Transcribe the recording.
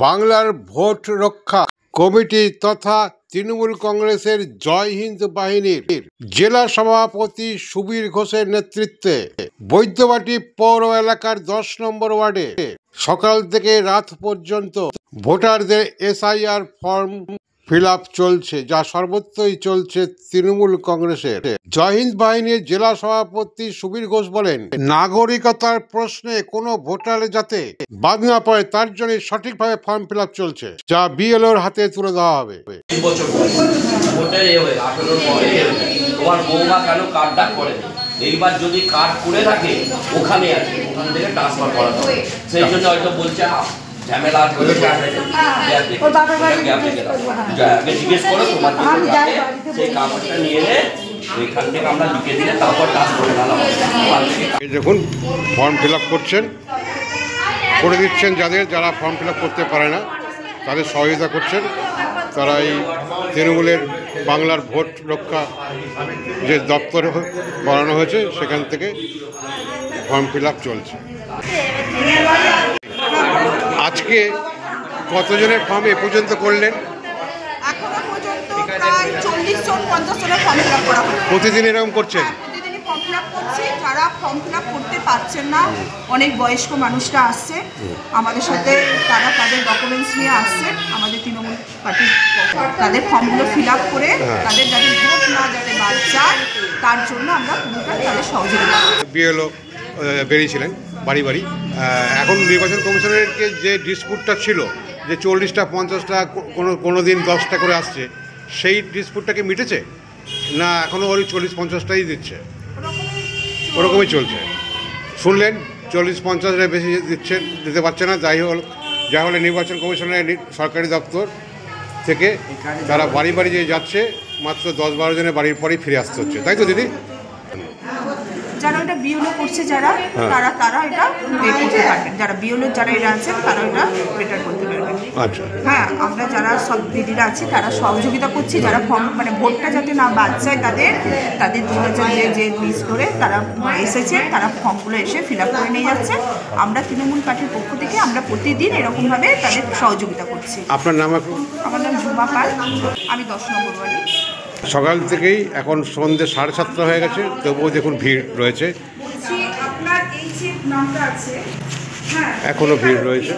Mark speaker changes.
Speaker 1: বাংলার ভোট রক্ষা কমিটি তথা তৃণমূল কংগ্রেসের জয় হিন্দ বাহিনীর জেলা সভাপতি সুবীর ঘোষের নেতৃত্বে বৈদ্যবাটি পৌর এলাকার 10 নম্বর ওয়ার্ডে সকাল থেকে রাত পর্যন্ত ভোটারদের এসআইআর ফর্ম ফিল আপ চলছে, যা সর্বত্রই চলছে তৃণমূল কংগ্রেসের। জয় হিন্দ বাহিনীর জেলা সভাপতি সুবীর ঘোষ বলেন, নাগরিকতার প্রশ্নে কোনো ভোটার যাতে বাদ না পড়ে তার জন্য সঠিকভাবে ফর্ম ফিল আপ চলছে, যা বিএলওর হাতে তুলে দেওয়া হবে।
Speaker 2: তোমার বৌমা কেন কার্ডটা করে এইবার যদি কার্ড করে থাকে ওখানে আছে, ওখান থেকে ট্রান্সফার করা হবে, সেই জন্য হয়তো বলছে ঝামেলা জিজ্ঞেস করো তোমার সেই কাগজটা নিয়ে এলে ওইখান থেকে আমরা লিখে দিলে তারপর ট্রান্সফার
Speaker 1: দেখুন ফর্ম ফিল আপ করে দিচ্ছেন, যারা ফর্ম ফিল আপ করতে পারে না তাদের সহযোগিতা করছেন। তারা এই তৃণমূলের বাংলার ভোট রক্ষা যে দপ্তর বানানো হয়েছে সেখান থেকে ফর্ম ফিল আপ চলছে। আজকে কতজনের ফর্ম এ পর্যন্ত করলেন?
Speaker 3: এখনো পর্যন্ত প্রায় 40 জন 50 জনের ফর্ম ফিল আপ করা হয়।
Speaker 1: প্রতিদিন এরকম করছেন?
Speaker 3: প্রতিদিনই ফর্ম ফিল আপ করছি। যারা ফর্ম ফিল আপ করতে পারছেন না, অনেক বয়স্ক মানুষরা আসছে আমাদের সাথে, তারা তাদের ডকুমেন্টস নিয়ে আসছে আমাদের তৃণমূল পার্টির, তাদের ফর্মগুলো ফিল আপ করে তাদের যাতে ভোট না যাতে বাদ যায় তার জন্য আমরা পুরোটাই তাদের সহযোগিতা।
Speaker 1: বিএলও বেরিয়েছিলেন বাড়ি বাড়ি। এখন নির্বাচন কমিশনের যে ডিসপুটটা ছিল যে 40টা 50টা কোনো দিন 10টা করে আসছে, সেই ডিসপুটটাকে মিটেছে না এখনও ওই 40-50টাই দিচ্ছে? ওরকমই চলছে। শুনলেন 40-50 বেশি দিতে পারছে না। যা হলে নির্বাচন কমিশনের সরকারি দপ্তর থেকে তারা বাড়ি বাড়ি যে যাচ্ছে, মাত্র 10-12 জনের বাড়ির পরেই ফিরে আসতে হচ্ছে, তাই তো দিদি?
Speaker 3: যারা এটা বিএলও করছে যারা তারা এটা করতে পারবেন, যারা বিএলও যারা এটা আছেন তারা এটা বেটার করতে পারবেন।
Speaker 1: আচ্ছা,
Speaker 3: হ্যাঁ, আমরা যারা সব দিদিরা আছি তারা সহযোগিতা করছি, যারা ফর্ম ভোটটা যাতে না বাদ যায় তাদের 2000 যে লিস্ট করে তারা এসেছে, তারা ফর্মগুলো এসে ফিল আপ করে নিয়ে যাচ্ছে। আমরা তৃণমূল পার্টির পক্ষ থেকে আমরা প্রতিদিন এরকমভাবে তাদের সহযোগিতা করছি।
Speaker 1: আপনার নাম?
Speaker 3: আমার নাম ঝুমা পাল, আমি 10 নম্বর ওয়ার্ডে।
Speaker 1: সকাল থেকেই এখন সন্ধ্যে 7:30 হয়ে গেছে, তবুও দেখুন ভিড় রয়েছে।
Speaker 3: আপনার এই যে নামটা আছে, হ্যাঁ,
Speaker 1: এখনো ভিড় রয়েছে।